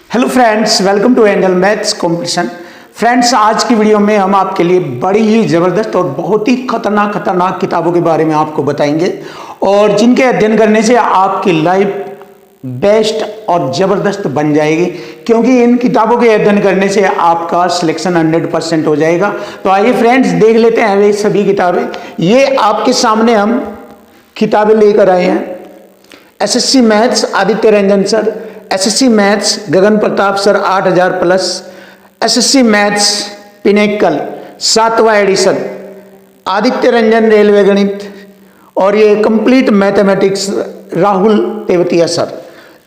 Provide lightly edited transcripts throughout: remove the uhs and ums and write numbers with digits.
Hello friends, welcome to angel maths competition. Friends, आज की video में हम आपके लिए बड़ी ही ज़बरदस्त और बहुत ही खतरनाक किताबों के बारे में आपको बताएंगे और जिनके अध्ययन करने से आपकी लाइफ बेस्ट और ज़बरदस्त बन जाएगी, क्योंकि इन किताबों के अध्ययन करने से आपका सिलेक्शन 100% हो जाएगा। तो आइए फ्रेंड्स, देख लेते हैं वे सभी किताबें। ये आपके सामने हम किताबें लेकर आए हैं। SSC maths Aditya Ranjan sir, SSC maths Gagan Pratap sir 8000 plus, SSC maths Pinnacle 7वां एडिशन आदित्य रंजन रेलवे गणित, और ये complete mathematics Rahul Tewatia sir.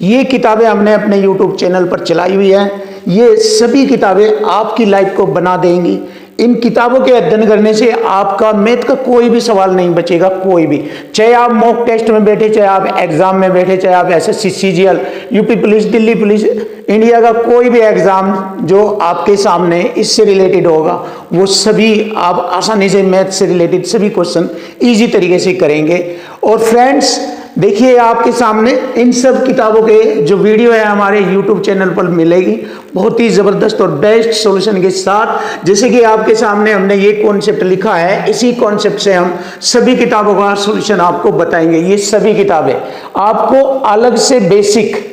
ये किताबें हमने अपने यूट्यूब चैनल पर चलाई हुई है। ये सभी किताबें आपकी लाइफ को बना देंगी। इन किताबों के अध्ययन करने से आपका मैथ का कोई भी सवाल नहीं बचेगा, कोई भी। चाहे आप मॉक टेस्ट में बैठे, चाहे आप एग्जाम में बैठे, चाहे आप SSC, CGL, UP police, Delhi police, India का कोई भी एग्जाम जो आपके सामने इससे रिलेटेड होगा, वो सभी आप आसानी से मैथ से रिलेटेड सभी क्वेश्चन इजी तरीके से करेंगे। और फ्रेंड्स देखिए, आपके सामने इन सब किताबों के जो वीडियो है हमारे YouTube चैनल पर मिलेगी, बहुत ही ज़बरदस्त और बेस्ट सॉल्यूशन के साथ। जैसे कि आपके सामने हमने ये कॉन्सेप्ट लिखा है, इसी कॉन्सेप्ट से हम सभी किताबों का सॉल्यूशन आपको बताएंगे। ये सभी किताबें आपको अलग से बेसिक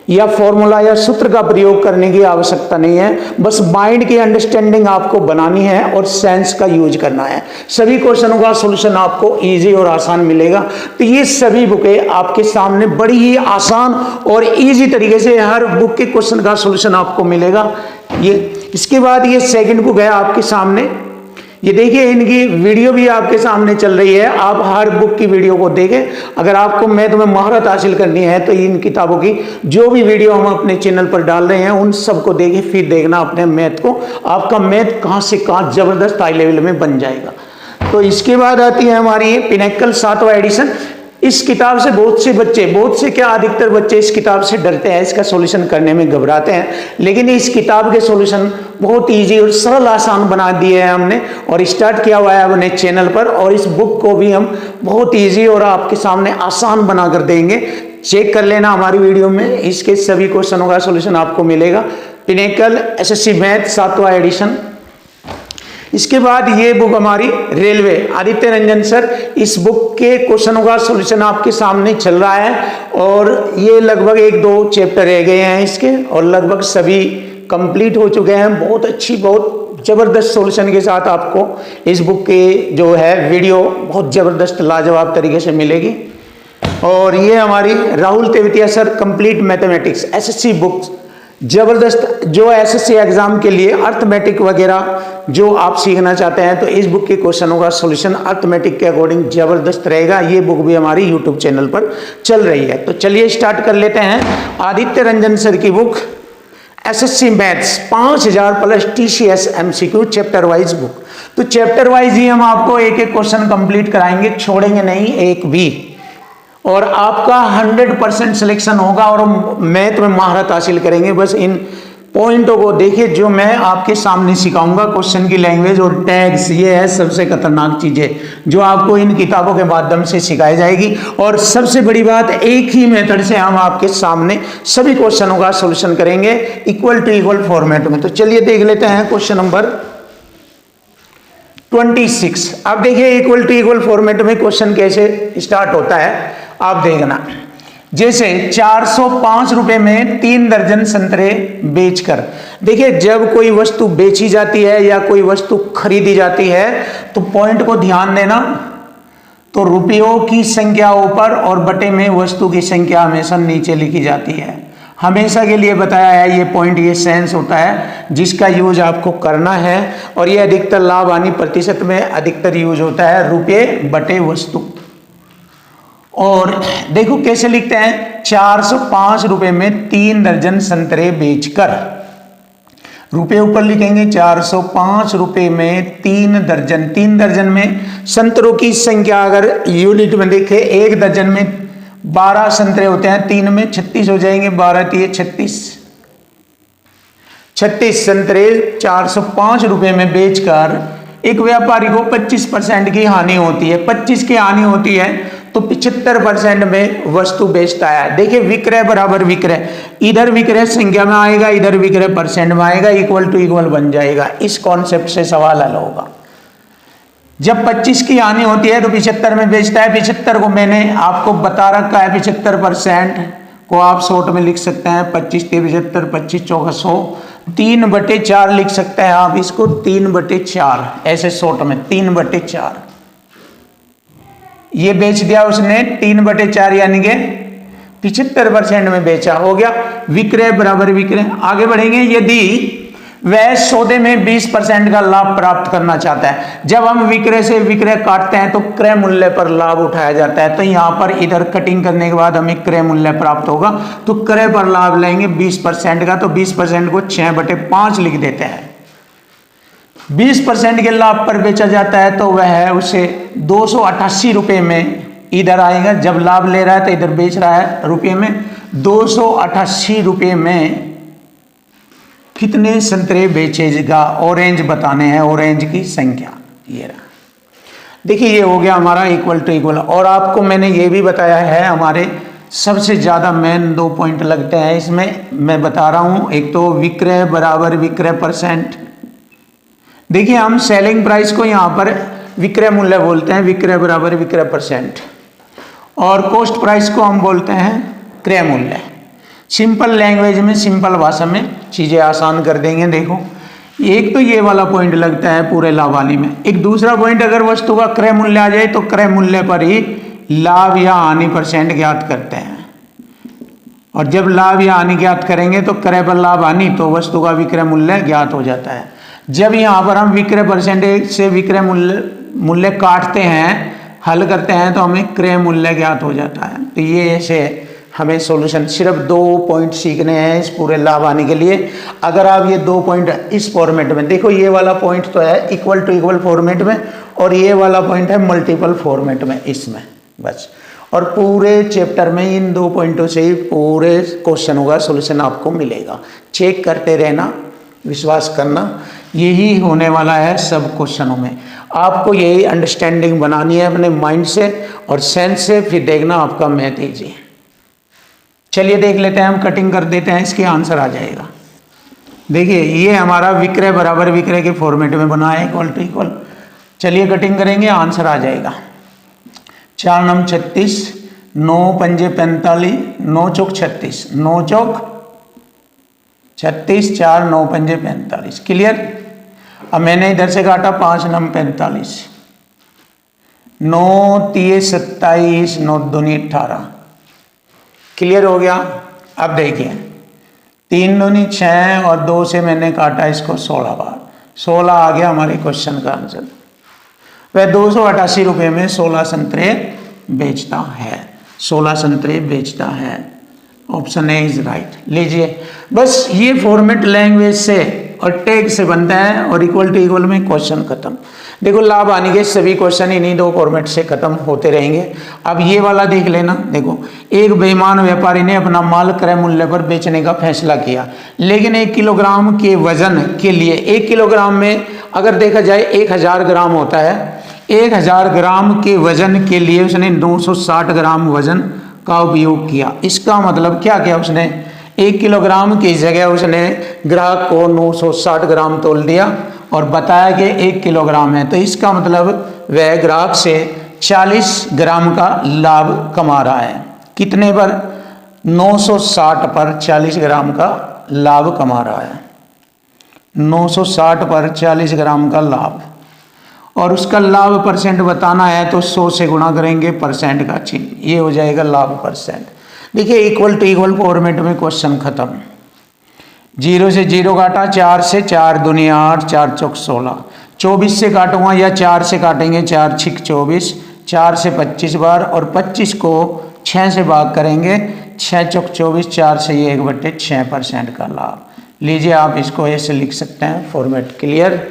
या फॉर्मूला या सूत्र का प्रयोग करने की आवश्यकता नहीं है, बस माइंड की अंडरस्टैंडिंग आपको बनानी है और सेंस का यूज करना है। सभी क्वेश्चनों का सॉल्यूशन आपको इजी और आसान मिलेगा। तो ये सभी बुकें आपके सामने बड़ी ही आसान और इजी तरीके से हर बुक के क्वेश्चन का सॉल्यूशन आपको मिलेगा। ये इसके बाद ये सेकंड बुक है आपके सामने। ये देखिए, इनकी वीडियो भी आपके सामने चल रही है। आप हर बुक की वीडियो को देखें। अगर आपको मैथ में महारत हासिल करनी है तो इन किताबों की जो भी वीडियो हम अपने चैनल पर डाल रहे हैं उन सबको देखें, फिर देखना अपने मैथ को। आपका मैथ कहाँ से कहाँ जबरदस्त हाई लेवल में बन जाएगा। तो इसके बाद आती है हमारी पिनेकल 7वां एडिशन। इस किताब से बहुत से क्या अधिकतर बच्चे इस किताब से डरते हैं, इसका सॉल्यूशन करने में घबराते हैं, लेकिन इस किताब के सॉल्यूशन बहुत इजी और सरल आसान बना दिए हैं हमने और स्टार्ट किया हुआ है अपने चैनल पर। और इस बुक को भी हम बहुत इजी और आपके सामने आसान बना कर देंगे। चेक कर लेना हमारी वीडियो में, इसके सभी क्वेश्चनों का सॉल्यूशन आपको मिलेगा। पिनेकल एसएससी मैथ 7वां एडिशन। इसके बाद ये बुक हमारी रेलवे आदित्य रंजन सर, इस बुक के क्वेश्चनों का सॉल्यूशन आपके सामने चल रहा है और ये लगभग 1-2 चैप्टर रह गए हैं इसके और लगभग सभी कंप्लीट हो चुके हैं। बहुत अच्छी, बहुत ज़बरदस्त सॉल्यूशन के साथ आपको इस बुक के जो है वीडियो बहुत ज़बरदस्त लाजवाब तरीके से मिलेगी। और ये हमारी Rahul Tewatia sir complete mathematics SSC books, जबरदस्त। जो एसएससी एग्जाम के लिए अर्थमेटिक वगैरह जो आप सीखना चाहते हैं तो इस बुक के क्वेश्चनों का सॉल्यूशन अर्थमेटिक के अकॉर्डिंग जबरदस्त रहेगा। ये बुक भी हमारी यूट्यूब चैनल पर चल रही है। तो चलिए स्टार्ट कर लेते हैं आदित्य रंजन सर की book SSC maths 5000 plus TCS MCQ chapter wise book. तो चैप्टर वाइज ही हम आपको एक एक क्वेश्चन कंप्लीट कराएंगे, छोड़ेंगे नहीं एक भी, और आपका 100% सिलेक्शन होगा और मैथ में महारत हासिल करेंगे। बस इन पॉइंटों को देखिए जो मैं आपके सामने सिखाऊंगा। क्वेश्चन की लैंग्वेज और टैग्स, ये है सबसे खतरनाक चीजें जो आपको इन किताबों के माध्यम से सिखाई जाएगी। और सबसे बड़ी बात, एक ही मेथड से हम आपके सामने सभी क्वेश्चनों का सॉल्यूशन करेंगे इक्वल टू इक्वल फॉर्मेट में। तो चलिए देख लेते हैं क्वेश्चन नंबर 26। अब देखिए इक्वल टू इक्वल फॉर्मेट में क्वेश्चन कैसे स्टार्ट होता है आप देखना। जैसे 405 रुपए में 3 दर्जन संतरे बेचकर। देखिए, जब कोई वस्तु बेची जाती है या कोई वस्तु खरीदी जाती है तो पॉइंट को ध्यान देना। तो रुपयों की संख्या ऊपर और बटे में वस्तु की संख्या हमेशा नीचे लिखी जाती है। हमेशा के लिए बताया है ये पॉइंट, ये सेंस होता है जिसका यूज आपको करना है। और ये अधिकतर लाभ हानि प्रतिशत में अधिकतर यूज होता है, रुपये बटे वस्तु। और देखो कैसे लिखते हैं, 405 रुपए में 3 दर्जन संतरे बेचकर। रुपए ऊपर लिखेंगे, 405 रुपए में 3 दर्जन। 3 दर्जन में संतरों की संख्या अगर यूनिट में देखें, 1 दर्जन में 12 संतरे होते हैं, 3 में 36 हो जाएंगे, 12 3 36। 36 संतरे 405 रुपए में बेचकर एक व्यापारी को 25% की हानि होती है। 25 की हानि होती है तो 75% में वस्तु बेचता है। देखिए विक्रय बराबर विक्रय, इधर विक्रय संख्या में आएगा, इधर विक्रय परसेंट में आएगा, इक्वल टू इक्वल बन जाएगा। इस कॉन्सेप्ट से सवाल हल होगा। जब 25 की हानि होती है तो 75 में बेचता है। 75 को मैंने आपको बता रखा है, 75% को आप शॉर्ट में लिख सकते हैं 25 × 75, 25 × 100, 3/4 लिख सकते हैं आप इसको, 3/4 ऐसे शॉर्ट में 3/4 ये बेच दिया उसने, 3/4 यानी कि 75% में बेचा, हो गया विक्रय बराबर विक्रय। आगे बढ़ेंगे, यदि वह सौदे में 20% का लाभ प्राप्त करना चाहता है। जब हम विक्रय से विक्रय काटते हैं तो क्रय मूल्य पर लाभ उठाया जाता है। तो यहां पर इधर कटिंग करने के बाद हमें क्रय मूल्य प्राप्त होगा, तो क्रय पर लाभ लेंगे 20% का, तो 20% को 6/5 लिख देते हैं। 20% के लाभ पर बेचा जाता है तो वह उसे 288 रुपये में इधर आएगा। जब लाभ ले रहा है तो इधर बेच रहा है रुपये में, 288 रुपये में कितने संतरे बेचेगा, ऑरेंज बताने हैं, ऑरेंज की संख्या ये रहा। देखिए ये हो गया हमारा इक्वल टू इक्वल। और आपको मैंने ये भी बताया है, हमारे सबसे ज़्यादा मेन 2 पॉइंट लगते हैं इसमें, मैं बता रहा हूँ। एक तो विक्रय बराबर विक्रय परसेंट। देखिए हम सेलिंग प्राइस को यहाँ पर विक्रय मूल्य बोलते हैं, विक्रय बराबर विक्रय परसेंट, और कॉस्ट प्राइस को हम बोलते हैं क्रय मूल्य। सिंपल लैंग्वेज में, सिंपल भाषा में चीज़ें आसान कर देंगे। देखो एक तो ये वाला पॉइंट लगता है पूरे लाभ वाली में। एक दूसरा पॉइंट, अगर वस्तु का क्रय मूल्य आ जाए तो क्रय मूल्य पर ही लाभ या हानि परसेंट ज्ञात करते हैं। और जब लाभ या हानि ज्ञात करेंगे तो क्रय पर लाभ हानि, तो वस्तु का विक्रय मूल्य ज्ञात हो जाता है। जब यहाँ पर हम विक्रय परसेंटेज से विक्रय मूल्य काटते हैं, हल करते हैं, तो हमें क्रय मूल्य ज्ञात हो जाता है। तो ये ऐसे हमें सॉल्यूशन, सिर्फ 2 पॉइंट सीखने हैं इस पूरे लाभ आने के लिए। अगर आप ये 2 पॉइंट इस फॉर्मेट में, देखो ये वाला पॉइंट तो है इक्वल टू इक्वल फॉर्मेट में, और ये वाला पॉइंट है मल्टीपल फॉर्मेट में, इसमें बस। और पूरे चैप्टर में इन 2 पॉइंटों से ही पूरे क्वेश्चनों का सॉल्यूशन आपको मिलेगा। चेक करते रहना, विश्वास करना, यही होने वाला है सब क्वेश्चनों में। आपको यही अंडरस्टैंडिंग बनानी है अपने माइंड से और सेंस से, फिर देखना आपका मैथ इजी है। चलिए देख लेते हैं, हम कटिंग कर देते हैं, इसके आंसर आ जाएगा। देखिए ये हमारा विक्रय बराबर विक्रय के फॉर्मेट में बना है, इक्वल टू इक्वल। चलिए कटिंग करेंगे, आंसर आ जाएगा। 4 9 36, 9 5 45, 9 चौक 36, 9 चौक 36, 4 9 5 45। क्लियर। अब मैंने इधर से काटा 5 9 45, 9 3 27, 9 2 18। क्लियर हो गया। अब देखिए 3 दूनी 6 और 2 से मैंने काटा इसको 16 बार, 16 आ गया हमारे क्वेश्चन का आंसर। वह 288 रुपये में 16 संतरे बेचता है, 16 संतरे बेचता है। Option A is right. लीजिए बस ये फॉर्मेट लैंग्वेज से और टैग से बनता है, और इक्वल टू इक्वल में क्वेश्चन खत्म। देखो लाभ हानि के सभी क्वेश्चन इन्हीं 2 फॉर्मेट से खत्म होते रहेंगे। अब ये वाला देख लेना। देखो एक बेईमान व्यापारी ने अपना माल क्रय मूल्य पर बेचने का फैसला किया, लेकिन 1 किलोग्राम के वजन के लिए, 1 किलोग्राम में अगर देखा जाए 1000 ग्राम होता है, 1000 ग्राम के वजन के लिए उसने 960 ग्राम वजन का उपयोग किया। इसका मतलब क्या किया उसने, 1 किलोग्राम की जगह उसने ग्राहक को 960 ग्राम तोल दिया और बताया कि 1 किलोग्राम है। तो इसका मतलब वह ग्राहक से 40 ग्राम का लाभ कमा रहा है। कितने पर, 960 पर 40 ग्राम का लाभ कमा रहा है। 960 पर 40 ग्राम का लाभ, और उसका लाभ परसेंट बताना है तो 100 से गुणा करेंगे, परसेंट का चिन्ह, ये हो जाएगा लाभ परसेंट। देखिए इक्वल टू इक्वल फॉर्मेट में क्वेश्चन खत्म। 0 से 0 काटा, 4 से 4 दूनी 8, 4 चौक 16, 24 से काटूंगा या 4 से काटेंगे, 4 छिक 24, 4 से 25 बार, और 25 को 6 से भाग करेंगे, 6 चौक 24, 4 से ये 1/6% का लाभ। लीजिए आप इसको ऐसे लिख सकते हैं, फॉर्मेट क्लियर।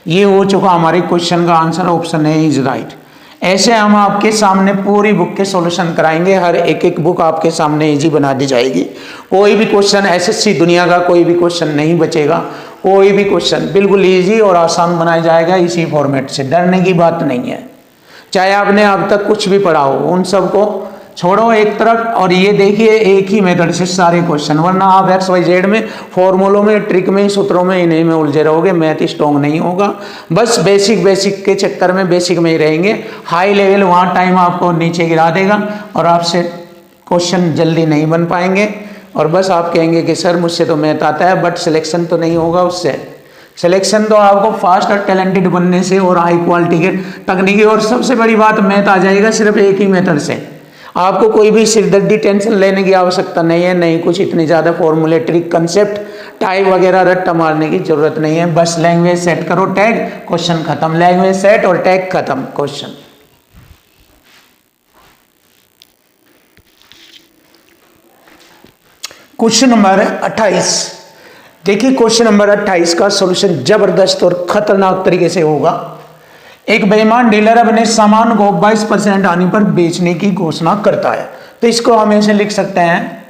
ये हो चुका हमारे क्वेश्चन का answer, option A is right. ऐसे हम आपके सामने पूरी बुक के सॉल्यूशन कराएंगे, हर एक बुक आपके सामने इजी बना दी जाएगी। कोई भी क्वेश्चन एसएससी दुनिया का कोई भी क्वेश्चन नहीं बचेगा, कोई भी क्वेश्चन बिल्कुल इजी और आसान बनाया जाएगा इसी फॉर्मेट से, डरने की बात नहीं है। चाहे आपने अब तक कुछ भी पढ़ा हो, उन सबको छोड़ो एक तरफ और ये देखिए एक ही मेथड से सारे क्वेश्चन, वरना आप एक्स वाई जेड में फॉर्मूलों में ट्रिक में सूत्रों में इन्हीं में उलझे रहोगे, मैथ स्ट्रॉन्ग नहीं होगा। बस बेसिक के चक्कर में बेसिक में ही रहेंगे, हाई लेवल वहाँ टाइम आपको नीचे गिरा देगा और आपसे क्वेश्चन जल्दी नहीं बन पाएंगे और बस आप कहेंगे कि सर मुझसे तो मैथ आता है बट सिलेक्शन तो नहीं होगा उससे। सिलेक्शन तो आपको फास्ट और टैलेंटेड बनने से और हाई क्वालिटी के तकनीकी और सबसे बड़ी बात मैथ आ जाएगा सिर्फ एक ही मेथड से। आपको कोई भी सिरदर्दी टेंशन लेने की आवश्यकता नहीं है, नहीं कुछ इतनी ज़्यादा फॉर्मूले ट्रिक कंसेप्ट टाइप वगैरह रट्टा मारने की जरूरत नहीं है। बस लैंग्वेज सेट करो, टैग क्वेश्चन खत्म, लैंग्वेज सेट और टैग खत्म क्वेश्चन। क्वेश्चन नंबर 28 देखिए, क्वेश्चन नंबर 28 का सॉल्यूशन जबरदस्त और खतरनाक तरीके से होगा। एक बेईमान डीलर अपने सामान को 22% आने पर बेचने की घोषणा करता है, तो इसको हम ऐसे लिख सकते हैं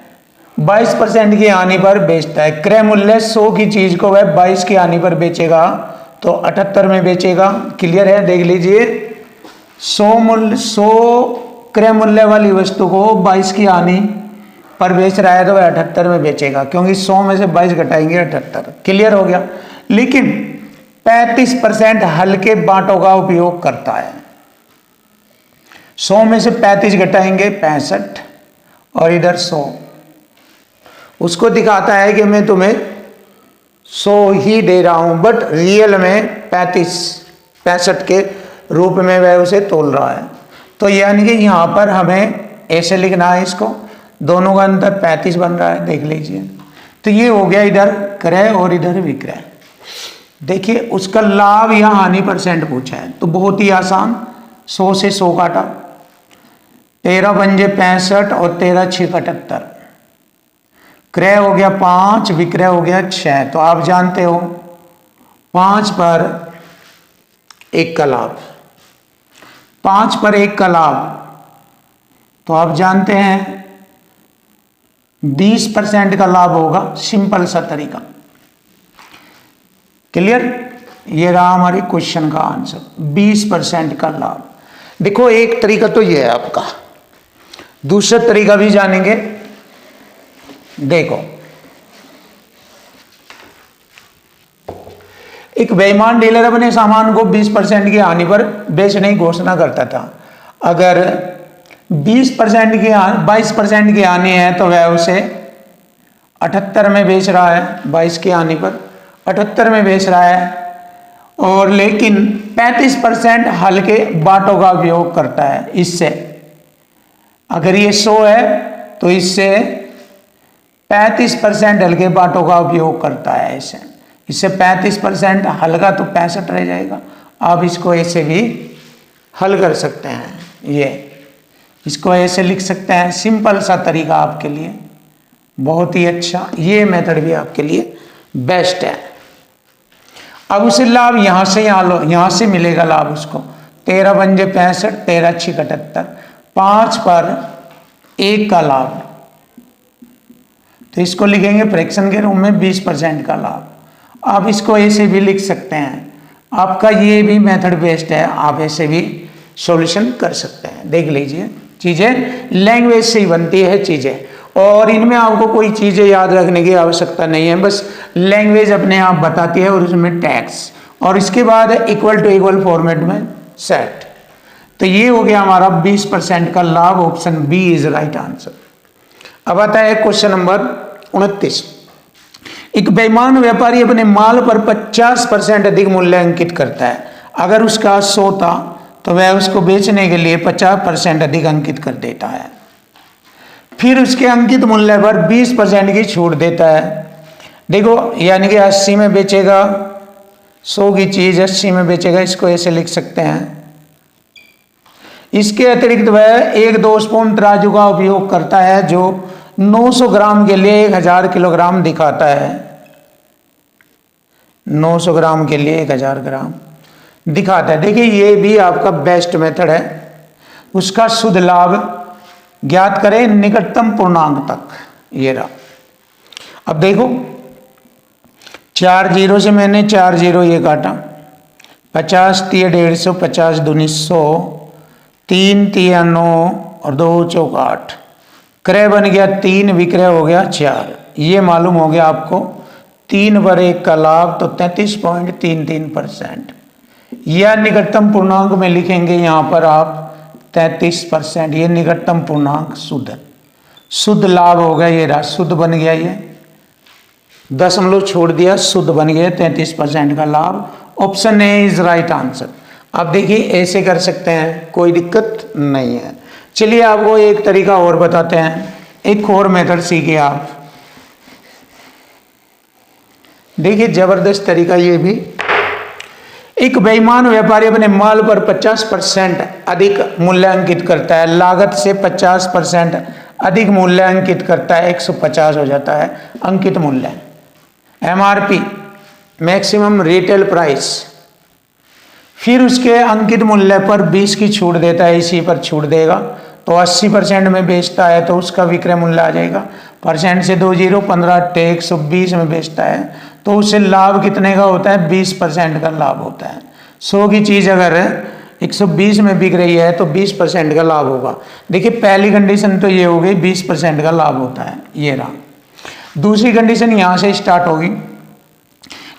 22% की हानि पर बेचता है। क्रय मूल्य 100 की चीज को वह 22 की हानि पर बेचेगा तो 78 में बेचेगा। क्लियर है, देख लीजिए 100 क्रय मूल्य वाली वस्तु को 22 की हानि पर बेच रहा है तो वह 78 में बेचेगा, क्योंकि 100 में से 22 घटाएंगे 78। क्लियर हो गया। लेकिन 35% हल्के बांटों का उपयोग करता है। 100 में से 35 घटाएंगे 65 और इधर 100। उसको दिखाता है कि मैं तुम्हें 100 ही दे रहा हूं बट रियल में 65 के रूप में वह उसे तोल रहा है। तो यानी कि यहां पर हमें ऐसे लिखना है, इसको दोनों का अंतर 35 बन रहा है, देख लीजिए। तो ये हो गया इधर क्रय और इधर विक्रय। देखिए उसका लाभ या हानि परसेंट पूछा है तो बहुत ही आसान, 100 से 100 काटा, 13 पंजे 65 और 13 6 78। क्रय हो गया 5, विक्रय हो गया 6। तो आप जानते हो 5 पर 1 का लाभ, 5 पर 1 का लाभ, तो आप जानते हैं 20% का लाभ होगा। सिंपल सा तरीका। क्लियर, ये रहा हमारे क्वेश्चन का आंसर, 20% का लाभ। देखो एक तरीका तो ये है आपका, दूसरा तरीका भी जानेंगे। देखो एक बेईमान डीलर अपने सामान को 20% की हानि पर बेचने की घोषणा करता था। अगर 20% की 22% की हानि है तो वह उसे 78 में बेच रहा है, 22 की हानि पर 78 में बेच रहा है। और लेकिन 35% हल्के बाटों का उपयोग करता है। इससे अगर ये 100 है तो इससे 35% हल्के बाटों का उपयोग करता है। इससे 35% हल्का तो 65 रह जाएगा। आप इसको ऐसे भी हल कर सकते हैं, ये इसको ऐसे लिख सकते हैं। सिंपल सा तरीका आपके लिए बहुत ही अच्छा, ये मेथड भी आपके लिए बेस्ट है। अब उसे लाभ यहां से यहां से मिलेगा लाभ उसको, 13 पंजे 65, 13 6 78, 5 पर 1 का लाभ, तो इसको लिखेंगे फ्रैक्शन के रूप में 20% का लाभ। आप इसको ऐसे भी लिख सकते हैं। आपका ये भी मेथड बेस्ट है, आप ऐसे भी सॉल्यूशन कर सकते हैं। देख लीजिए, चीजें लैंग्वेज से ही बनती है चीजें, और इनमें आपको कोई चीजें याद रखने की आवश्यकता नहीं है, बस लैंग्वेज अपने आप बताती है और उसमें टैग्स, और इसके बाद इक्वल टू इक्वल फॉर्मेट में सेट। तो ये हो गया हमारा 20% का लाभ, option B is right answer. अब आता है क्वेश्चन नंबर 29। एक बेईमान व्यापारी अपने माल पर 50% अधिक मूल्य अंकित करता है। अगर उसका 100 था तो वह उसको बेचने के लिए 50% अधिक अंकित कर देता है, फिर उसके अंकित मूल्य पर 20% की छूट देता है। देखो यानी कि 80 में बेचेगा, 100 की चीज 80 में बेचेगा, इसको ऐसे लिख सकते हैं। इसके अतिरिक्त वह 1-2 स्पून तराजू का उपयोग करता है जो 900 ग्राम के लिए 1000 किलोग्राम दिखाता है। 900 ग्राम के लिए 1000 ग्राम दिखाता है। देखिए ये भी आपका बेस्ट मेथड है। उसका शुद्ध लाभ ज्ञात करें निकटतम पूर्णांक तक, ये रहा। अब देखो 4 जीरो से मैंने 4 जीरो ये काटा, 50 3 150, 50 दूनी 100, 3 3 9 और 2 चौक 8, क्रय बन गया 3, विक्रय हो गया 4। ये मालूम हो गया आपको 3/1 का लाभ, तो 33.33%। यह निकटतम पूर्णांक में लिखेंगे यहाँ पर आप 33%। ये निकटतम पूर्णांक शुद्ध लाभ हो गया, ये रहा शुद्ध बन गया, ये दशमलव छोड़ दिया, शुद्ध बन गया 33% का लाभ। Option A is right answer. आप देखिए ऐसे कर सकते हैं, कोई दिक्कत नहीं है। चलिए आपको एक तरीका और बताते हैं, एक और मेथड सीखिए आप। देखिए जबरदस्त तरीका ये भी। एक बेईमान व्यापारी अपने माल पर 50% अधिक मूल्यांकित करता है, लागत से 50% अधिक मूल्यांकित करता है, 150 हो जाता है अंकित मूल्य। एमआरपी मैक्सिमम रिटेल प्राइस, फिर उसके अंकित मूल्य पर 20 की छूट देता है, इसी पर छूट देगा, तो 80% में बेचता है तो उसका विक्रय मूल्य आ जाएगा। परसेंट से 20, 15 टैक्स 120 में बेचता है तो उससे लाभ कितने का होता है, 20% का लाभ होता है। 100 की चीज़ अगर 120 में बिक रही है तो 20% का लाभ होगा। देखिए पहली कंडीशन तो ये हो गई, 20% का लाभ होता है, ये रहा। दूसरी कंडीशन यहाँ से स्टार्ट होगी।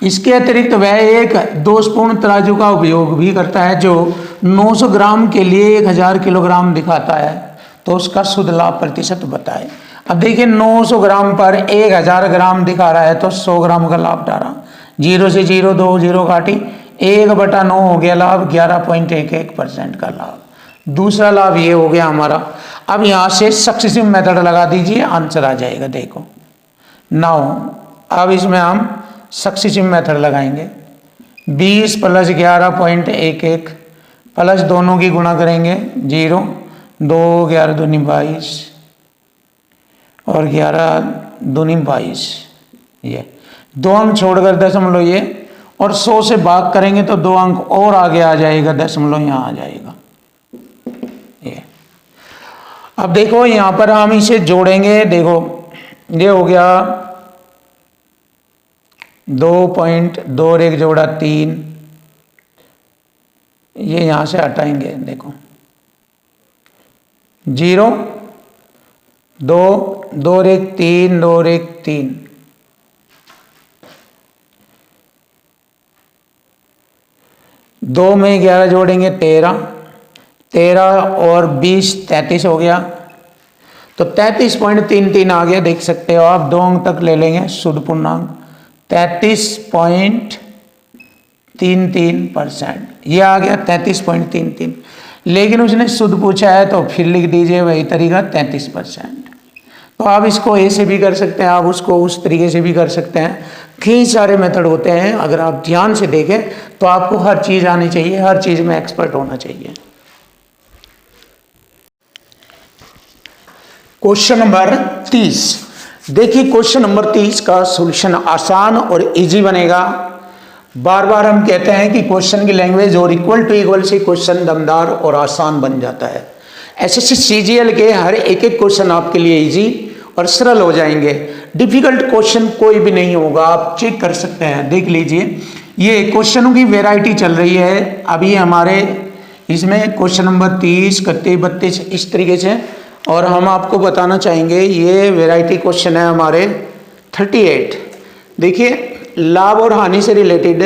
इसके अतिरिक्त वह एक दोषपूर्ण तराजू का उपयोग भी करता है जो 900 ग्राम के लिए 1000 किलोग्राम दिखाता है, तो उसका शुद्ध लाभ प्रतिशत बताए। अब देखिए 900 ग्राम पर 1000 ग्राम दिखा रहा है तो 100 ग्राम का लाभ डाला, 0 से 0 2 0 काटी, 1/9 हो गया लाभ, 11.11% का लाभ। दूसरा लाभ ये हो गया हमारा। अब यहाँ से सक्सेसिव मेथड लगा दीजिए, आंसर आ जाएगा। देखो नाउ अब इसमें हम सक्सेसिव मेथड लगाएंगे। 20 + 11.11 प्लस दोनों की गुणा करेंगे 0, 2 11 दूनी 22 और 11 दूनी 22, ये 2 अंक छोड़कर दशमलव ये, और 100 से भाग करेंगे तो 2 अंक और आगे आ जाएगा, दशमलव यहाँ आ जाएगा ये। अब देखो यहाँ पर हम इसे जोड़ेंगे, देखो ये हो गया 2.2 और 1 जोड़ा 3, ये यहाँ से हटाएंगे, देखो 0 2 2 और 1 3, 2 और 1 3, 2 में 11 जोड़ेंगे 13, 13 और 20 33 हो गया, तो 33.33 आ गया। देख सकते हो आप, 2 अंक तक ले लेंगे शुद्ध पूर्णांक, 33.33%, ये आ गया 33.33। लेकिन उसने शुद्ध पूछा है तो फिर लिख दीजिए वही तरीका 33%। तो आप इसको ऐसे भी कर सकते हैं, आप उसको उस तरीके से भी कर सकते हैं। कई सारे मेथड होते हैं, अगर आप ध्यान से देखें तो आपको हर चीज़ आनी चाहिए, हर चीज़ में एक्सपर्ट होना चाहिए। Question number 30। देखिए क्वेश्चन नंबर 30 का सॉल्यूशन आसान और इजी बनेगा। बार बार हम कहते हैं कि क्वेश्चन की लैंग्वेज और इक्वल टू इक्वल से क्वेश्चन दमदार और आसान बन जाता है। एसएससी सीजीएल के हर एक क्वेश्चन आपके लिए इजी और सरल हो जाएंगे। डिफिकल्ट क्वेश्चन कोई भी नहीं होगा, आप चेक कर सकते हैं। देख लीजिए ये क्वेश्चनों की वैरायटी चल रही है अभी हमारे इसमें, क्वेश्चन नंबर 30 31 32 इस तरीके से। और हम आपको बताना चाहेंगे ये वैरायटी क्वेश्चन है हमारे 38। देखिए लाभ और हानि से रिलेटेड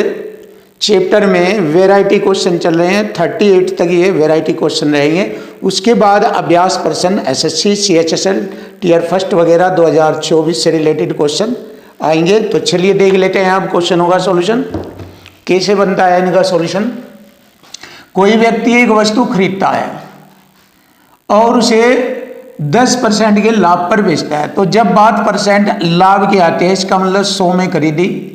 चैप्टर में वैरायटी क्वेश्चन चल रहे हैं, 38 तक ये वैरायटी क्वेश्चन रहेंगे। उसके बाद अभ्यास प्रश्न एसएससी सीएचएसएल टियर फर्स्ट वगैरह 2024 से रिलेटेड क्वेश्चन आएंगे। तो चलिए देख लेते हैं आप क्वेश्चनों का सॉल्यूशन कैसे बनता है। इनका सॉल्यूशन, कोई व्यक्ति एक वस्तु खरीदता है और उसे 10% के लाभ पर बेचता है, तो जब बात परसेंट लाभ की आती है, इसका मतलब 100 में खरीदी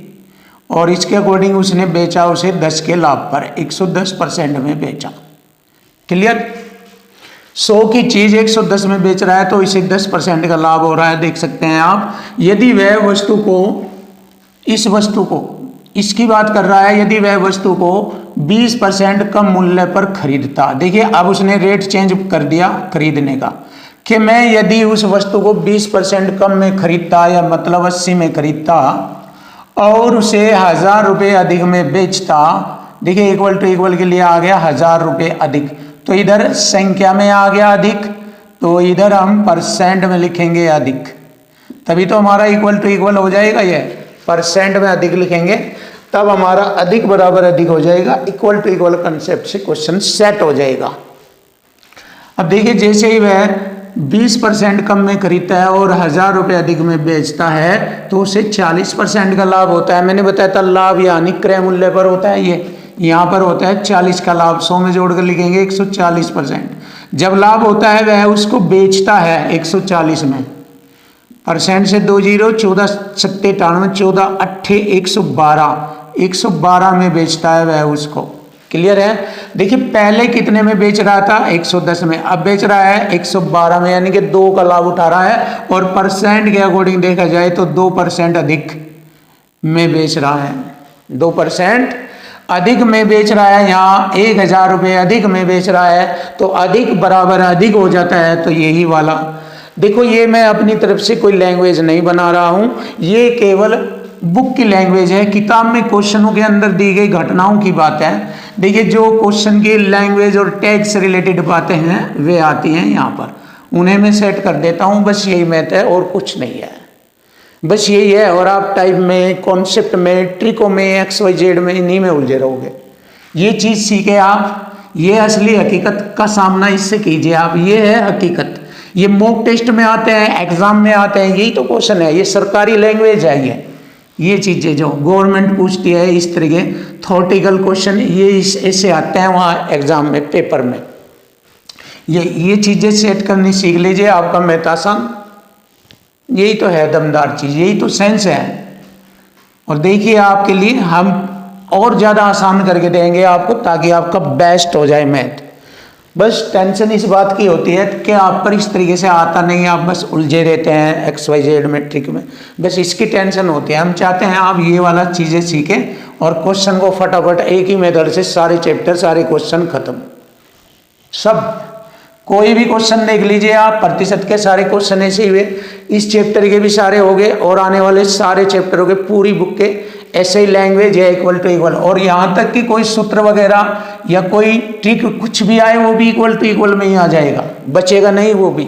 और इसके अकॉर्डिंग उसने बेचा उसे 10 के लाभ पर, 110% में बेचा। क्लियर? 100 की चीज 110 में बेच रहा है तो इसे 10% का लाभ हो रहा है। देख सकते हैं आप। यदि वह वस्तु को, इस वस्तु को, इसकी बात कर रहा है, यदि वह वस्तु को 20% कम मूल्य पर खरीदता। देखिए अब उसने रेट चेंज कर दिया खरीदने का, कि मैं यदि उस वस्तु को 20% कम में खरीदता, या मतलब 80 में खरीदता और उसे 1000 रुपये अधिक में बेचता। देखिए इक्वल टू इक्वल के लिए आ गया 1000 रुपये अधिक, तो इधर संख्या में आ गया अधिक, तो इधर हम परसेंट में लिखेंगे अधिक, तभी तो हमारा इक्वल टू इक्वल हो जाएगा। ये परसेंट में अधिक लिखेंगे तब हमारा अधिक बराबर अधिक हो जाएगा, इक्वल टू इक्वल कंसेप्ट से क्वेश्चन सेट हो जाएगा। अब देखिए जैसे ही वह 20% कम में खरीदता है और 1000 रुपये अधिक में बेचता है तो उसे 40% का लाभ होता है। मैंने बताया था लाभ यानी क्रय मूल्य पर होता है, ये यहाँ पर होता है 40 का लाभ, 100 में जोड़कर लिखेंगे 140%। जब लाभ होता है वह उसको बेचता है 140 में, परसेंट से 2 जीरो, 14 सत्ते 98, 14 अट्ठे 112 में बेचता है वह उसको। क्लियर है। देखिए पहले कितने में बेच रहा था, 110 में, अब बेच रहा है 112 में, यानी कि 2 का लाभ उठा रहा है। और परसेंट के अकॉर्डिंग देखा जाए तो 2% अधिक में बेच रहा है, 2% अधिक में बेच रहा है। यहाँ 1000 रुपये अधिक में बेच रहा है तो अधिक बराबर अधिक हो जाता है। तो यही वाला देखो, ये मैं अपनी तरफ से कोई लैंग्वेज नहीं बना रहा हूँ, ये केवल बुक की लैंग्वेज है। किताब में क्वेश्चनों के अंदर दी गई घटनाओं की बात है। देखिए जो क्वेश्चन की लैंग्वेज और टैग से रिलेटेड बातें हैं वे आती हैं यहाँ पर, उन्हें मैं सेट कर देता हूँ। बस यही मैथ है और कुछ नहीं है, बस यही है। और आप टाइप में, कॉन्सेप्ट में, ट्रिकों में, XYZ में, इन्हीं में उलझे रहोगे। ये चीज़ सीखे आप, ये असली हकीकत का सामना इससे कीजिए आप। ये है हकीकत, ये मॉक टेस्ट में आते हैं, एग्जाम में आते हैं, यही तो क्वेश्चन है। ये सरकारी लैंग्वेज है, ये चीज़ें जो गवर्नमेंट पूछती है, इस तरह के थॉटिकल क्वेश्चन ये ऐसे आते हैं वहाँ एग्जाम में, पेपर में। ये चीज़ें सेट करनी सीख लीजिए, आपका मैथ आसान। यही तो है दमदार चीज़, यही तो सेंस है। और देखिए आपके लिए हम और ज़्यादा आसान करके देंगे आपको, ताकि आपका बेस्ट हो जाए मैथ। बस टेंशन इस बात की होती है कि आप पर इस तरीके से आता नहीं है, आप बस उलझे रहते हैं XYZ में, ट्रिक में, बस इसकी टेंशन होती है। हम चाहते हैं आप ये वाला चीज़ें सीखें और क्वेश्चन को फटाफट एक ही मेथड से सारे चैप्टर, सारे क्वेश्चन खत्म। सब कोई भी क्वेश्चन देख लीजिए आप, प्रतिशत के सारे क्वेश्चन ऐसे ही हुए, इस चैप्टर के भी सारे हो गए और आने वाले सारे चैप्टरों के पूरी बुक के ऐसे ही लैंग्वेज है, इक्वल टू इक्वल। और यहाँ तक कि कोई सूत्र वगैरह या कोई ट्रिक कुछ भी आए वो भी इक्वल टू इक्वल में ही आ जाएगा, बचेगा नहीं वो भी।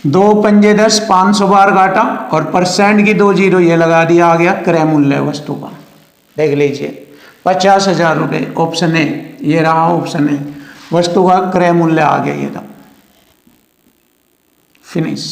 2 पंजे 10, 500 बार काटा और परसेंट की 2 जीरो ये लगा दिया, आ गया क्रय मूल्य वस्तु का। देख लीजिए 50,000 रुपये, ऑप्शन ए, ये रहा ऑप्शन ए, वस्तु का क्रय मूल्य आ गया, ये था। फिनिश।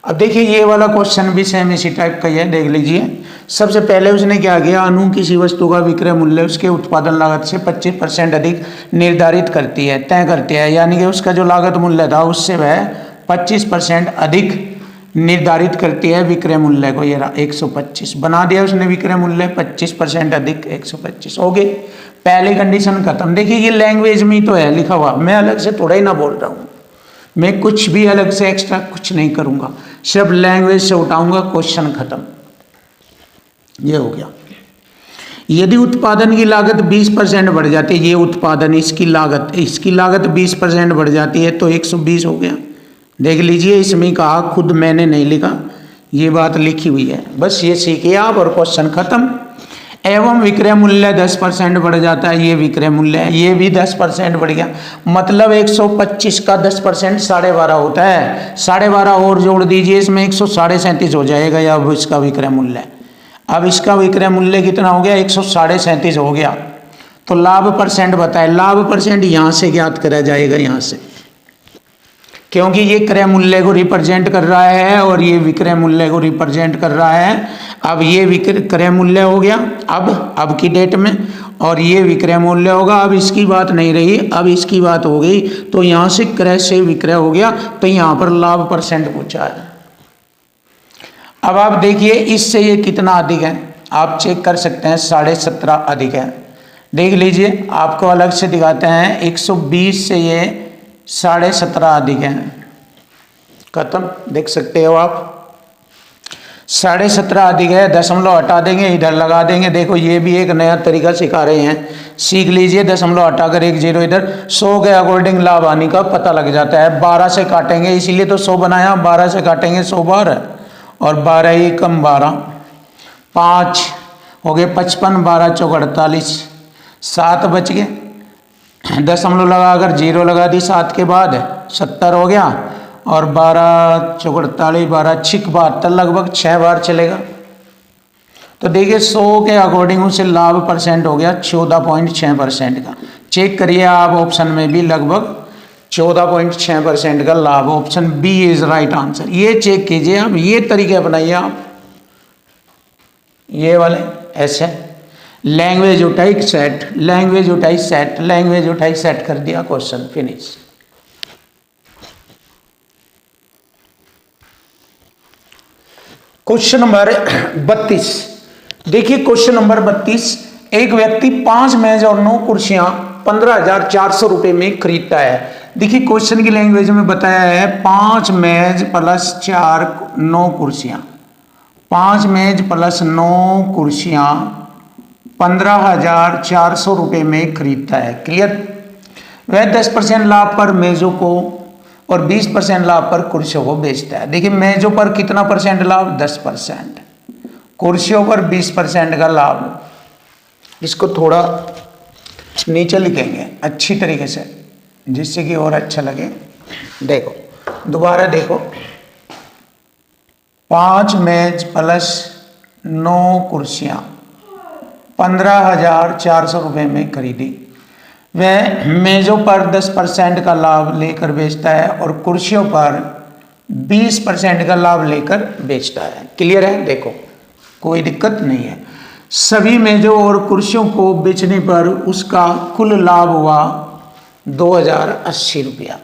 अब देखिए ये वाला क्वेश्चन भी सेम इसी टाइप का ही है, देख लीजिए। सबसे पहले उसने क्या किया, अनु किसी वस्तु का विक्रय मूल्य उसके उत्पादन लागत से 25% अधिक निर्धारित करती है, तय करती है। यानी कि उसका जो लागत मूल्य था उससे वह 25% अधिक निर्धारित करती है विक्रय मूल्य को। ये 125 बना दिया उसने विक्रय मूल्य, 25% अधिक 125 हो गए। पहली कंडीशन खत्म। देखिए ये लैंग्वेज में ही तो है लिखा हुआ, मैं अलग से थोड़ा ही ना बोल रहा हूँ, मैं कुछ भी अलग से एक्स्ट्रा कुछ नहीं करूँगा, सिर्फ लैंग्वेज से उठाऊंगा, क्वेश्चन खत्म। ये हो गया। यदि उत्पादन की लागत 20% बढ़ जाती है, ये उत्पादन इसकी लागत 20% बढ़ जाती है तो 120 हो गया। देख लीजिए इसमें कहा, खुद मैंने नहीं लिखा, ये बात लिखी हुई है, बस ये सीखिए आप और क्वेश्चन खत्म। एवं विक्रय मूल्य 10% बढ़ जाता है, ये विक्रय मूल्य है, ये भी 10% बढ़ गया। मतलब 125 का 10% 12.5 होता है, 12.5 और जोड़ दीजिए इसमें 137.5 हो जाएगा। या अब इसका विक्रय मूल्य, अब इसका विक्रय मूल्य कितना हो गया, 137.5 हो गया। तो लाभ परसेंट बताए, लाभ परसेंट यहाँ से ज्ञात करा जाएगा, यहाँ से, क्योंकि ये क्रय मूल्य को रिप्रेजेंट कर रहा है और ये विक्रय मूल्य को रिप्रेजेंट कर रहा है। अब ये क्रय मूल्य हो गया अब की डेट में, और ये विक्रय मूल्य होगा। अब इसकी बात नहीं रही, अब इसकी बात हो गई, तो यहाँ से क्रय से विक्रय हो गया, तो यहाँ पर लाभ परसेंट पूछा है। अब आप देखिए इससे ये कितना अधिक है, आप चेक कर सकते हैं, 17.5 अधिक है। देख लीजिए आपको अलग से दिखाते हैं, 120 से ये 17.5 अधिक है, खत्म। देख सकते हो आप 17.5 अधिक है, दशमलव हटा देंगे, इधर लगा देंगे। देखो ये भी एक नया तरीका सिखा रहे हैं, सीख लीजिए। दशमलव हटाकर 1 जीरो इधर, 100 के अकॉर्डिंग लाभ हानि का पता लग जाता है। 12 से काटेंगे, इसीलिए तो 100 बनाया, 12 से काटेंगे 100 बार, और 12 ही कम 12, 5 हो गए 55, 12 चौक 48, 7 बच गए, दशमलव लगाकर 0 लगा दी 7 के बाद 70 हो गया, और 12 चौक 48, 12 छिक 72, लगभग 6 बार चलेगा। तो देखिए 100 के अकॉर्डिंग उसे लाभ परसेंट हो गया 14.6% का। चेक करिए आप, ऑप्शन में भी लगभग 14.6% का लाभ, option B is right answer. ये चेक कीजिए आप, ये तरीके अपनाइए आप, ये वाले ऐसे लैंग्वेज उठाई सेट, लैंग्वेज उठाई सेट, लैंग्वेज उठाई सेट कर दिया, क्वेश्चन फिनिश। क्वेश्चन नंबर 32 देखिए, क्वेश्चन नंबर 32, एक व्यक्ति 5 मेज और 9 कुर्सियां 15,400 रुपए में खरीदता है। देखिए क्वेश्चन की लैंग्वेज में बताया है 5 मेज प्लस 9 कुर्सियां, 5 मेज प्लस 9 कुर्सियां 15,400 रुपए में खरीदता है। क्लियर। वह 10% लाभ पर मेजों को और 20% लाभ पर कुर्सियों को बेचता है। देखिए मेजों पर कितना परसेंट लाभ, 10%, कुर्सियों पर 20% का लाभ। इसको थोड़ा नीचे लिखेंगे अच्छी तरीके से, जिससे कि और अच्छा लगे। देखो दोबारा देखो, 5 मेज प्लस 9 कुर्सियां 15,400 रुपये में खरीदी। वह मेजों पर 10% का लाभ लेकर बेचता है और कुर्सियों पर 20% का लाभ लेकर बेचता है। क्लियर है। देखो कोई दिक्कत नहीं है। सभी मेजों और कुर्सियों को बेचने पर उसका कुल लाभ हुआ 2,080 रुपया,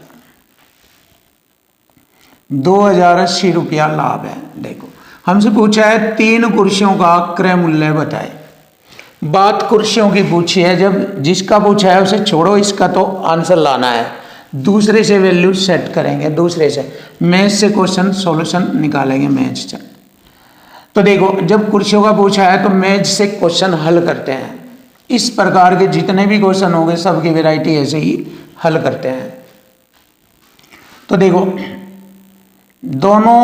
2,080 रुपया लाभ है। देखो हमसे पूछा है 3 कुर्सियों का क्रय मूल्य बताए। बात कुर्सियों की पूछी है, जब जिसका पूछा है उसे छोड़ो, इसका तो आंसर लाना है। दूसरे से वैल्यू सेट करेंगे, दूसरे से मेज से क्वेश्चन सॉल्यूशन निकालेंगे मेज से। तो देखो जब कुर्सियों का पूछा है तो मेज से क्वेश्चन हल करते हैं। इस प्रकार के जितने भी क्वेश्चन होंगे सबकी वैरायटी ऐसे ही हल करते हैं। तो देखो दोनों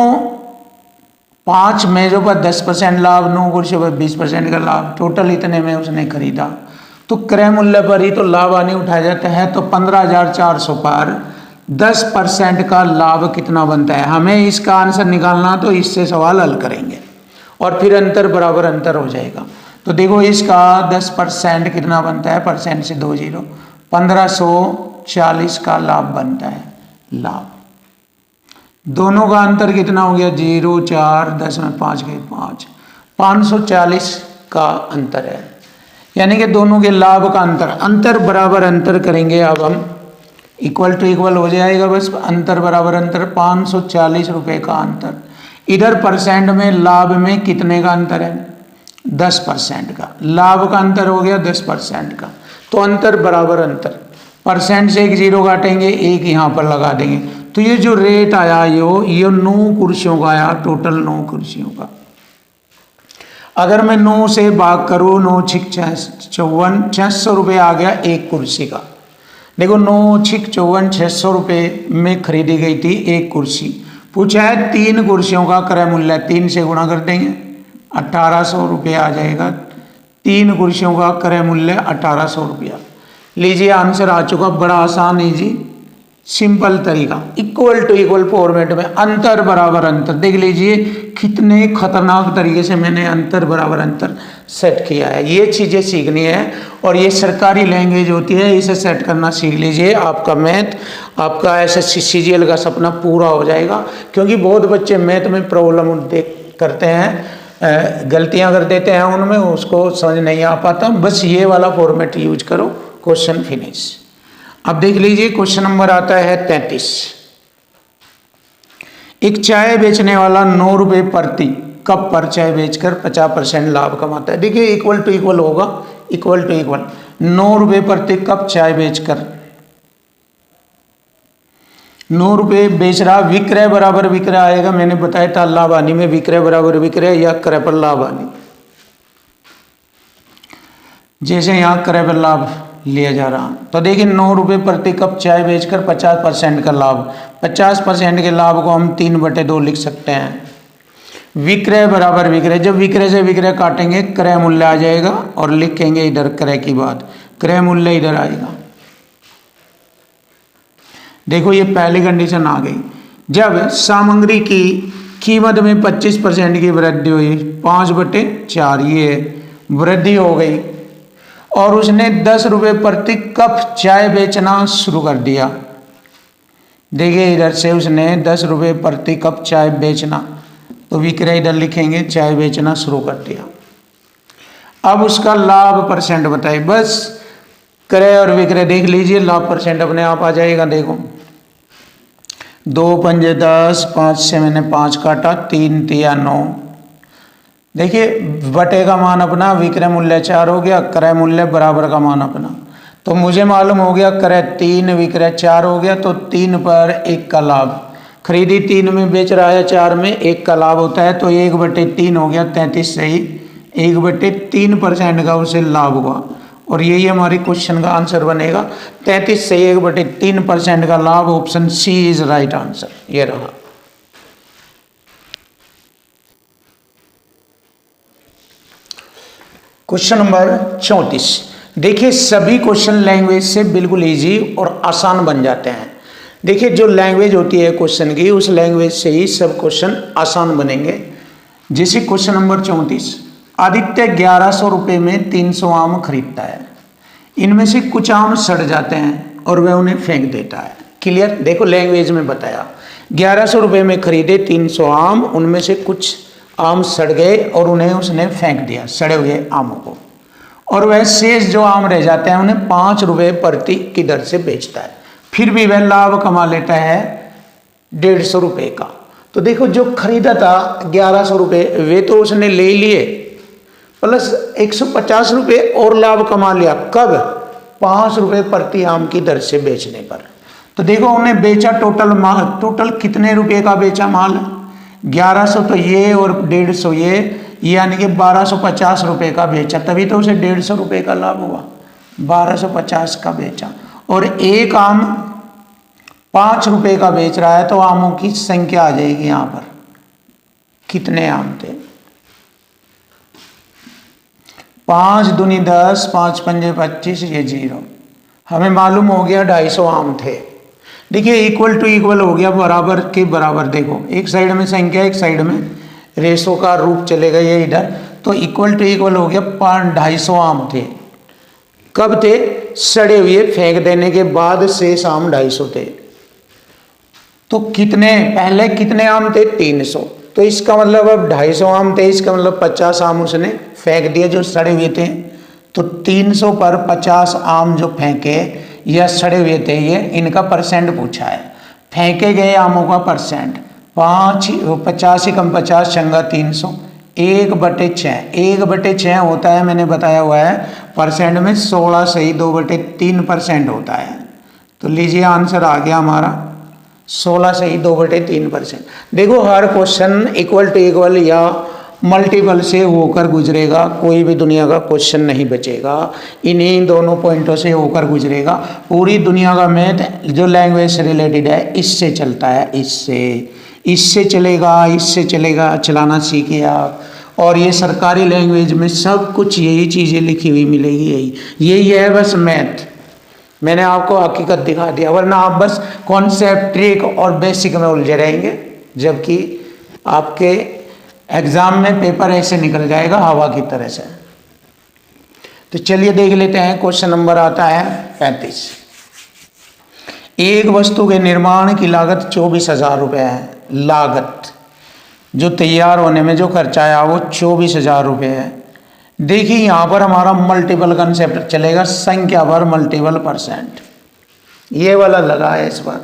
5 मेजों पर 10% लाभ, 9 कुर्सियों पर 20% का लाभ, टोटल इतने में उसने खरीदा। तो क्रय मूल्य पर ही तो लाभ आने उठाया जाता है। तो 15,400 पर 10% का लाभ कितना बनता है, हमें इसका आंसर निकालना। तो इससे सवाल हल करेंगे और फिर अंतर बराबर अंतर हो जाएगा। तो देखो इसका 10% कितना बनता है, परसेंट से 2 0, 1540 का लाभ बनता है। लाभ दोनों का अंतर कितना हो गया, 0 4 10 में 5 गए 5, 540 का अंतर है। यानी कि दोनों के लाभ का अंतर, अंतर बराबर अंतर करेंगे। अब हम इक्वल टू इक्वल हो जाएगा, बस अंतर बराबर अंतर, 540 रुपये का अंतर। इधर परसेंट में लाभ में कितने का अंतर है, 10% का। लाभ का अंतर हो गया 10% का, तो अंतर बराबर अंतर। परसेंट से एक 0 काटेंगे, एक यहाँ पर लगा देंगे। तो ये जो रेट आया ये 9 कुर्सियों का आया, टोटल 9 कुर्सियों का। अगर मैं 9 से भाग करूँ, 9 6 54, 600 रुपये आ गया एक कुर्सी का। देखो 9 6 54, 600 रुपये में खरीदी गई थी एक कुर्सी। पूछा है 3 कुर्सियों का क्रय मूल्य, 3 से गुणा कर देंगे, 1800 रुपये आ जाएगा। 3 कुर्सियों का क्रय मूल्य 1800 रुपया। लीजिए आंसर आ चुका। बड़ा आसान है जी, सिंपल तरीका, इक्वल टू इक्वल फॉर्मेट में अंतर बराबर अंतर। देख लीजिए कितने खतरनाक तरीके से मैंने अंतर बराबर अंतर सेट किया है। ये चीज़ें सीखनी है और ये सरकारी लैंग्वेज होती है, इसे सेट करना सीख लीजिए। आपका मैथ, आपका एसएससी सीजीएल का सपना पूरा हो जाएगा। क्योंकि बहुत बच्चे मैथ में प्रॉब्लम करते हैं, गलतियां कर देते हैं, उनमें उसको समझ नहीं आ पाता। बस ये वाला फॉर्मेट यूज करो, क्वेश्चन फिनिश। अब देख लीजिए क्वेश्चन नंबर आता है 33। एक चाय बेचने वाला 9 रुपये प्रति कप पर चाय बेचकर 50% लाभ कमाता है। देखिए इक्वल टू इक्वल होगा, इक्वल टू इक्वल। 9 रुपये प्रति कप चाय बेचकर 9 रुपये बेच रहा, विक्रय बराबर विक्रय आएगा। मैंने बताया था लाभ हानि में विक्रय बराबर विक्रय या क्रय पर लाभ हानि। जैसे यहाँ क्रय पर लाभ लिया जा रहा, तो देखिए 9 रुपये प्रति कप चाय बेचकर 50% का लाभ। 50% के लाभ को हम 3/2 लिख सकते हैं। विक्रय बराबर विक्रय, जब विक्रय से विक्रय काटेंगे क्रय मूल्य आ जाएगा और लिखेंगे इधर क्रय की बात। क्रय मूल्य इधर आएगा। देखो ये पहली कंडीशन आ गई, जब सामग्री की कीमत में 25% की वृद्धि हुई, 5/4 ये वृद्धि हो गई, और उसने 10 रुपये प्रति कप चाय बेचना शुरू कर दिया। देखिए इधर से उसने 10 रुपये प्रति कप चाय बेचना, तो विक्रय इधर लिखेंगे, चाय बेचना शुरू कर दिया। अब उसका लाभ परसेंट बताइए। बस क्रय और विक्रय देख लीजिए, लाभ परसेंट अपने आप आ जाएगा। देखो 2 पंजे 10, 5 से मैंने 5 काटा, 3 तिया 9। देखिए बटे का मान अपना, विक्रय मूल्य 4 हो गया, क्रय मूल्य बराबर का मान अपना। तो मुझे मालूम हो गया क्रय 3 विक्रय 4 हो गया, तो 3 पर 1 का लाभ। खरीदी 3 में बेच रहा है, 4 में 1 का लाभ होता है, तो 1/3 हो गया, 33 से ही 1/3% का उसे लाभ हुआ। और यही हमारी क्वेश्चन का आंसर बनेगा, 33 से 1/3% का लाभ। Option C is right answer, ये रहा। Question number 34। देखिए सभी क्वेश्चन लैंग्वेज से बिल्कुल इजी और आसान बन जाते हैं। देखिए जो लैंग्वेज होती है क्वेश्चन की, उस लैंग्वेज से ही सब क्वेश्चन आसान बनेंगे। जैसे क्वेश्चन नंबर 34, आदित्य 1100 रुपये में 300 आम खरीदता है। इनमें से कुछ आम सड़ जाते हैं और वह उन्हें फेंक देता है। क्लियर? देखो लैंग्वेज में बताया, 1100 रुपये में खरीदे 300 आम, उनमें से कुछ आम सड़ गए और उन्हें उसने फेंक दिया, सड़े हुए आमों को, और वह शेष जो आम रह जाते हैं उन्हें 5 रुपये प्रति की दर से बेचता है। फिर भी वह लाभ कमा लेता है 150 रुपये का। तो देखो जो खरीदा था 1100 रुपये, वे तो उसने ले लिए, प्लस 150 रुपये और लाभ कमा लिया। कब? 5 रुपये प्रति आम की दर से बेचने पर। तो देखो उन्हें बेचा टोटल कितने रुपए का बेचा माल? 1100 तो ये और 150 ये, यानी कि 1250 रुपये का बेचा, तभी तो उसे 150 रुपये का लाभ हुआ। 1250 का बेचा, और एक आम 5 रुपये का बेच रहा है, तो आमों की संख्या आ जाएगी यहाँ पर, कितने आम थे? 5 दूनी 10, 5 पंजे 25, ये 0। हमें मालूम हो गया 250 आम थे। देखिए इक्वल टू इक्वल हो गया, बराबर के बराबर। देखो एक साइड में संख्या, एक साइड में रेशो का रूप चलेगा ये इधर, तो इक्वल टू इक्वल हो गया। 250 आम थे। कब थे? सड़े हुए फेंक देने के बाद शेष आम 250 थे। तो कितने पहले कितने आम थे? 300। तो इसका मतलब अब 250 आम थे, इसका मतलब 50 आम उसने फेंक दिए जो सड़े हुए थे। तो 300 पर 50 आम जो फेंके या सड़े हुए थे, ये इनका परसेंट पूछा है। फेंके गए आमों का परसेंट 50 कम 50 चंगा 300, 1/6। 1/6 होता है, मैंने बताया हुआ है परसेंट में 16 से ही 2/3% होता है। तो लीजिए आंसर आ गया हमारा 16 से ही 2/3%। देखो हर क्वेश्चन इक्वल टू इक्वल या मल्टीपल से होकर गुजरेगा, कोई भी दुनिया का क्वेश्चन नहीं बचेगा, इन्हीं दोनों पॉइंटों से होकर गुजरेगा। पूरी दुनिया का मैथ जो लैंग्वेज से रिलेटेड है इससे चलता है, इससे चलेगा, चलाना सीखिए आप। और ये सरकारी लैंग्वेज में सब कुछ यही चीज़ें लिखी हुई मिलेगी, यही है बस मैथ। मैंने आपको हकीकत दिखा दिया, वरना आप बस कॉन्सेप्ट, ट्रिक और बेसिक में उलझे रहेंगे, जबकि आपके एग्जाम में पेपर ऐसे निकल जाएगा हवा की तरह से। तो चलिए देख लेते हैं, क्वेश्चन नंबर आता है 35। एक वस्तु के निर्माण की लागत 24,000 रुपये है। लागत जो तैयार होने में जो खर्चा आया वो 24,000 रुपये है। देखिए यहाँ पर हमारा मल्टीपल कंसेप्ट चलेगा, संख्या पर मल्टीपल परसेंट। ये वाला लगा है इस बार,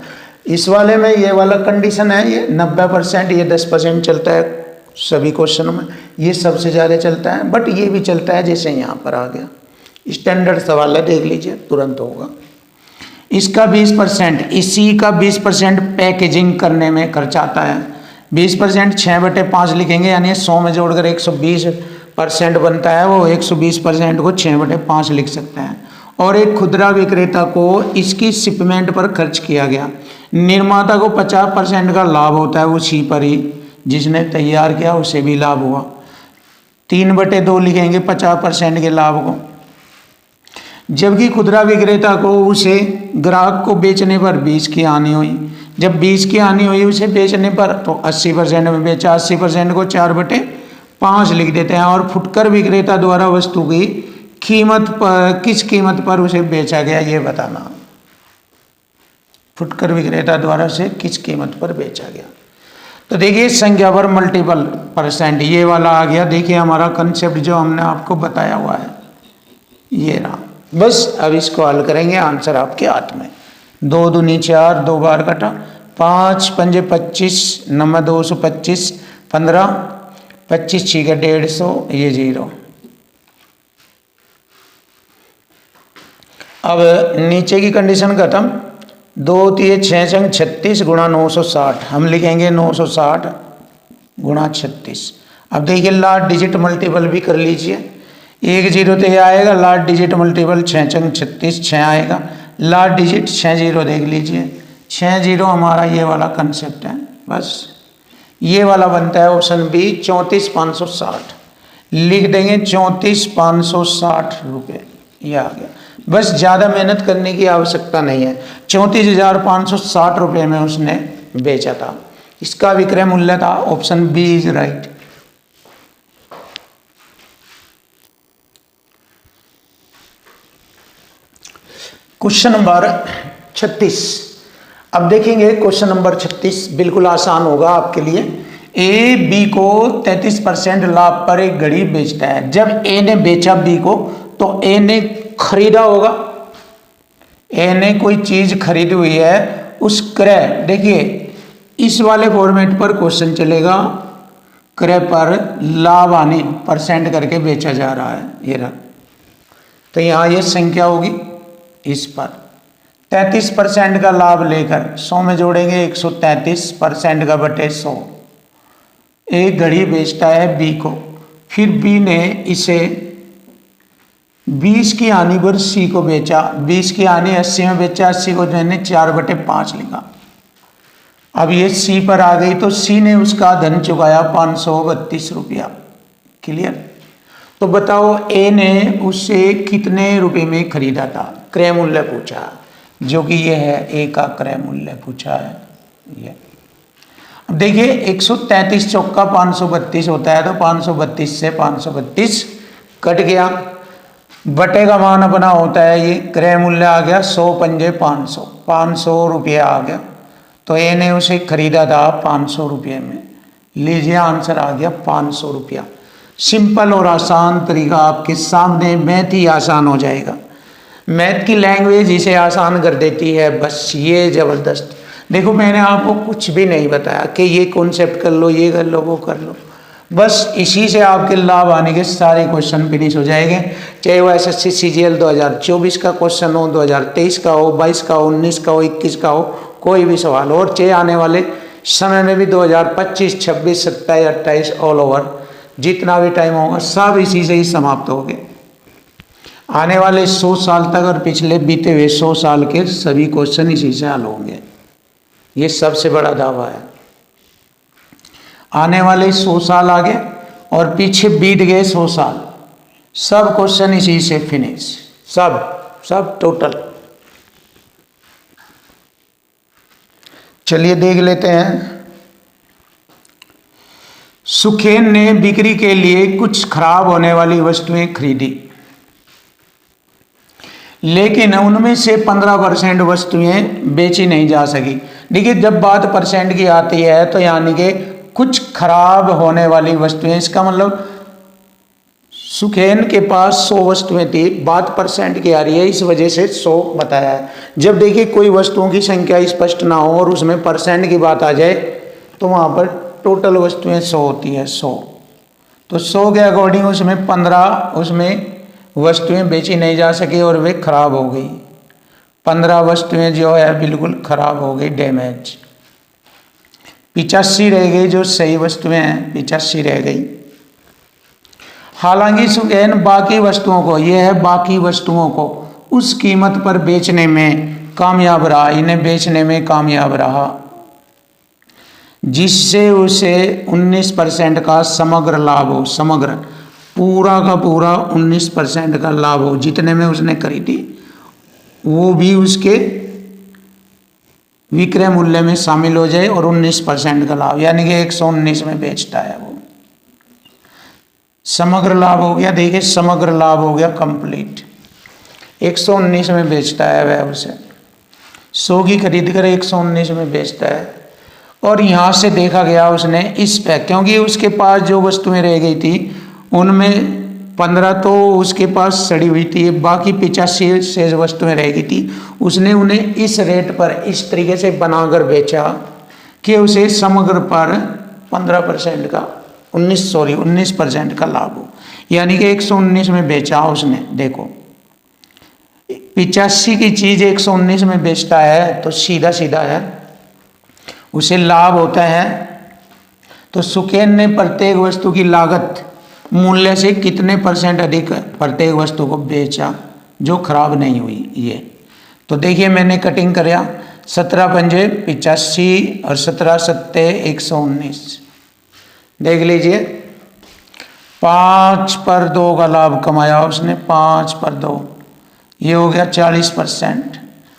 इस वाले में ये वाला कंडीशन है, ये 90%, ये 10% चलता है सभी क्वेश्चन में, ये सबसे ज़्यादा चलता है। बट ये भी चलता है, जैसे यहाँ पर आ गया स्टैंडर्ड सवाल है, देख लीजिए तुरंत होगा। इसका 20%, इसी का 20% पैकेजिंग करने में खर्चा आता है। 20% 6/5 लिखेंगे, यानी 100 में जोड़कर 120% बनता है, वो 120% को 6/5 लिख सकते हैं। और एक खुदरा विक्रेता को इसकी शिपमेंट पर खर्च किया गया। निर्माता को 50% का लाभ होता है उसी पर ही, जिसने तैयार किया उसे भी लाभ हुआ। 3/2 लिखेंगे 50% के लाभ को। जबकि खुदरा विक्रेता को उसे ग्राहक को बेचने पर 20 की हानि हुई। जब 20 की हानि हुई उसे बेचने पर, तो 80% में बेचा, 80% को 4/5 लिख देते हैं। और फुटकर विक्रेता द्वारा वस्तु की कीमत पर, किस कीमत पर उसे बेचा गया ये बताना। फुटकर विक्रेता द्वारा से किस कीमत पर बेचा गया। तो देखिए संख्या पर मल्टीपल परसेंट ये वाला आ गया। देखिए हमारा कंसेप्ट जो हमने आपको बताया हुआ है ये रहा। बस अब इसको हल करेंगे, आंसर आपके हाथ में। 2 दूनी 4, 2 बार कटा, 5 पंजे 25, 9 225, 15, 25 6 150, ये 0। अब नीचे की कंडीशन खत्म। 2 3 6 संग 36 गुणा 960, हम लिखेंगे 960 गुणा 36। अब देखिए लास्ट डिजिट मल्टीपल भी कर लीजिए। 1 0 तो ये आएगा, लास्ट डिजिट मल्टीपल 6 संग 36 6 आएगा, लास्ट डिजिट 6 0 देख लीजिए। 6 0 हमारा ये वाला कंसेप्ट है। बस ये वाला बनता है ऑप्शन बी 34,560। लिख देंगे 34,560 रुपये, ये आ गया। बस ज़्यादा मेहनत करने की आवश्यकता नहीं है। 34,560 रुपये में उसने बेचा था। इसका विक्रय मूल्य था, option B is right. Question number 36। अब देखेंगे क्वेश्चन नंबर 36 बिल्कुल आसान होगा आपके लिए। ए बी को 33% लाभ पर एक घड़ी बेचता है। जब ए ने बेचा बी को तो ए ने खरीदा होगा, ए ने कोई चीज खरीदी हुई है, उस क्रय, देखिए इस वाले फॉर्मेट पर क्वेश्चन चलेगा। क्रय पर लाभ हानि परसेंट करके बेचा जा रहा है, ये रहा। तो यहां ये संख्या होगी, इस पर 33% का लाभ लेकर 100 में जोड़ेंगे 133% का बटे 100। एक घड़ी बेचता है बी को, फिर बी ने इसे 20 की हानि पर सी को बेचा। 20 की हानि 80 में बेचा, 80 को मैंने 4/5 लिखा। अब ये सी पर आ गई तो सी ने उसका धन चुकाया 532 रुपया। क्लियर। तो बताओ ए ने उससे कितने रुपए में खरीदा था। क्रय मूल्य पूछा, जो कि ये है ए का क्रय मूल्य पूछा है ये। अब देखिए 133 चौका 532 होता है, तो 532 से 532 कट गया। बटे का मान अपना होता है ये, क्रय मूल्य आ गया 100 पंजे 500, 500 रुपया आ गया। तो ए ने उसे खरीदा था 500 रुपये में। लीजिए आंसर आ गया 500 रुपया। सिंपल और आसान तरीका आपके सामने, मैथ ही आसान हो जाएगा। मैथ की लैंग्वेज इसे आसान कर देती है, बस ये जबरदस्त। देखो मैंने आपको कुछ भी नहीं बताया कि ये कॉन्सेप्ट कर लो, ये कर लो, वो कर लो। बस इसी से आपके लाभ आने के सारे क्वेश्चन फिनिश हो जाएंगे। चाहे वो एसएससी सीजीएल 2024 का क्वेश्चन हो, 2023 का हो, 22 का हो, 19 का हो, 21 का हो, कोई भी सवाल हो। और चाहे आने वाले समय में भी 2025, 26, 27, 28 ऑल ओवर जितना भी टाइम होगा सब इसी से ही समाप्त होंगे। आने वाले 100 साल तक और पिछले बीते हुए 100 साल के सभी क्वेश्चन इसी से हल होंगे। ये सबसे बड़ा दावा है। आने वाले 100 साल आगे और पीछे बीत गए 100 साल, सब क्वेश्चन इसी से फिनिश, सब टोटल। चलिए देख लेते हैं। सुखेन ने बिक्री के लिए कुछ खराब होने वाली वस्तुएं खरीदी, लेकिन उनमें से 15% वस्तुएं बेची नहीं जा सकी। देखिए जब बात परसेंट की आती है तो यानी कि कुछ खराब होने वाली वस्तुएं, इसका मतलब सुखेन के पास 100 वस्तुएं थी, बात परसेंट की आ रही है, इस वजह से 100 बताया है। जब देखिए कोई वस्तुओं की संख्या स्पष्ट ना हो और उसमें परसेंट की बात आ जाए तो वहां पर टोटल वस्तुएं 100 होती है, 100। तो 100 के अकॉर्डिंग उसमें 15 उसमें वस्तुएं बेची नहीं जा सकी और वे खराब हो गई। 15 वस्तुएं जो है बिल्कुल खराब हो गई, डैमेज। 85 रह गई जो सही वस्तुएं हैं, 85 रह गई। हालांकि सुखेन बाकी वस्तुओं को, यह है बाकी वस्तुओं को, उस कीमत पर बेचने में कामयाब रहा, इन्हें बेचने में कामयाब रहा जिससे उसे 19% का समग्र लाभ हो। समग्र पूरा का पूरा 19% का लाभ हो, जितने में उसने खरीदी वो भी उसके विक्रय मूल्य में शामिल हो जाए और 19% का लाभ, यानी कि 119 में बेचता है वो। समग्र लाभ हो गया, देखिए समग्र लाभ हो गया कंप्लीट, 119 में बेचता है वह उसे, 100 की खरीद कर 119 में बेचता है। और यहाँ से देखा गया उसने इस पे, क्योंकि उसके पास जो वस्तुएं रह गई थी उनमें 15 तो उसके पास सड़ी हुई थी, बाकी 85 शेष वस्तुएं रह गई थी। उसने उन्हें इस रेट पर इस तरीके से बनाकर बेचा कि उसे समग्र पर 15% का 19% का लाभ हो, यानी कि 119 में बेचा उसने। देखो 85 की चीज 119 में बेचता है तो सीधा सीधा है उसे लाभ होता है। तो सुकेन ने प्रत्येक वस्तु की लागत मूल्य से कितने % अधिक प्रत्येक वस्तु को बेचा जो खराब नहीं हुई ये। तो देखिए मैंने कटिंग कराया, 17 पंजे 85 और 17 सत्ते 119, देख लीजिए 5 पर 2 का लाभ कमाया उसने, 5 पर 2 ये हो गया 40%,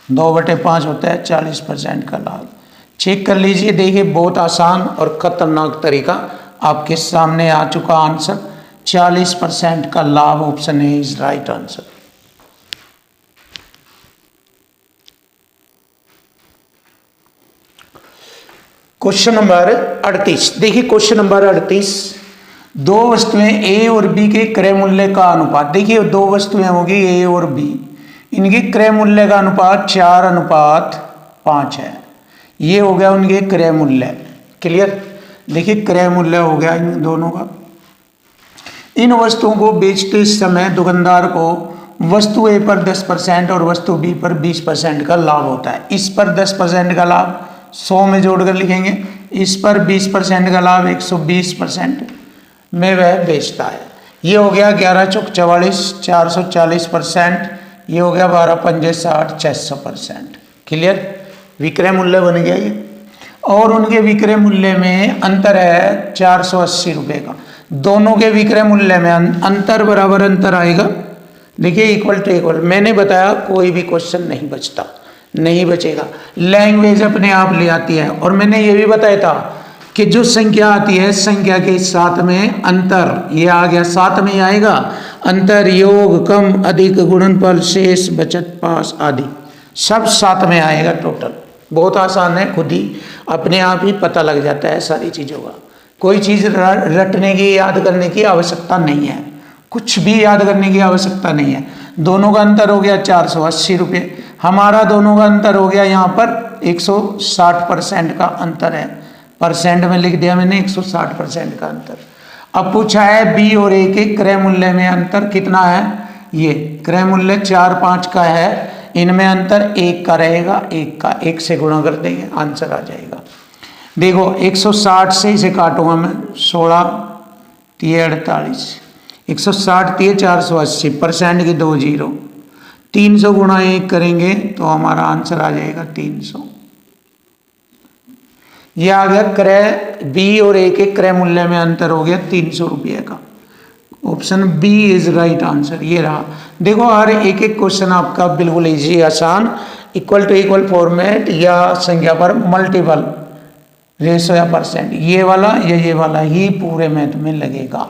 2/5 होता है 40% का लाभ। चेक कर लीजिए, देखिए बहुत आसान और खतरनाक तरीका आपके सामने आ चुका आंसर, 40% का लाभ, option A is right answer. Question number 38, देखिए क्वेश्चन नंबर 38, दो वस्तुएं ए और बी के क्रय मूल्य का अनुपात, देखिए दो वस्तुएं होगी ए और बी, इनके क्रय मूल्य का अनुपात 4:5 है। ये हो गया उनके क्रय मूल्य, क्लियर। देखिए क्रय मूल्य हो गया इन दोनों का। इन वस्तुओं को बेचते समय दुकानदार को वस्तु ए पर 10% और वस्तु बी पर 20% का लाभ होता है। इस पर 10% का लाभ 100 में जोड़कर लिखेंगे, इस पर 20% का लाभ 120% में वह बेचता है। ये हो गया 11 चौक 44, 440%, ये हो गया 12 पंजे 60, 600%, क्लियर। विक्रय मूल्य बन गया ये, और उनके विक्रय मूल्य में अंतर है 480 रुपये का। दोनों के विक्रय मूल्य में अंतर बराबर अंतर आएगा, देखिए इक्वल टू इक्वल। मैंने बताया कोई भी क्वेश्चन नहीं बचता, नहीं बचेगा, लैंग्वेज अपने आप ले आती है। और मैंने ये भी बताया था कि जो संख्या आती है संख्या के साथ में अंतर, ये आ गया साथ में आएगा अंतर, योग, कम, अधिक, गुणनफल, शेष, बचत, पास आदि सब साथ में आएगा टोटल। बहुत आसान है, खुद ही अपने आप ही पता लग जाता है सारी चीज़ों का। कोई चीज़ रटने की याद करने की आवश्यकता नहीं है, कुछ भी याद करने की आवश्यकता नहीं है। दोनों का अंतर हो गया 480 रुपये, हमारा दोनों का अंतर हो गया यहाँ पर 160% का अंतर है, परसेंट में लिख दिया मैंने 160% का अंतर। अब पूछा है बी और ए के क्रय मूल्य में अंतर कितना है, ये क्रय मूल्य 4-5 का है, इनमें अंतर 1 का रहेगा, 1 से गुणा कर देंगे आंसर आ जाएगा। देखो 160 से इसे काटूंगा मैं, 16 3 48, 160 3 480, परसेंट की 2 जीरो, 300 गुणा 1 करेंगे तो हमारा आंसर आ जाएगा 300। यह आ गया क्रय बी और ए के क्रय मूल्य में अंतर हो गया 300 रुपये का, option B is right answer. ये रहा, देखो हर एक एक क्वेश्चन आपका बिल्कुल इजी आसान, इक्वल टू इक्वल फॉर्मेट या संख्या पर मल्टीपल रेशो या परसेंट, ये वाला या ये वाला ही पूरे मैथ में लगेगा।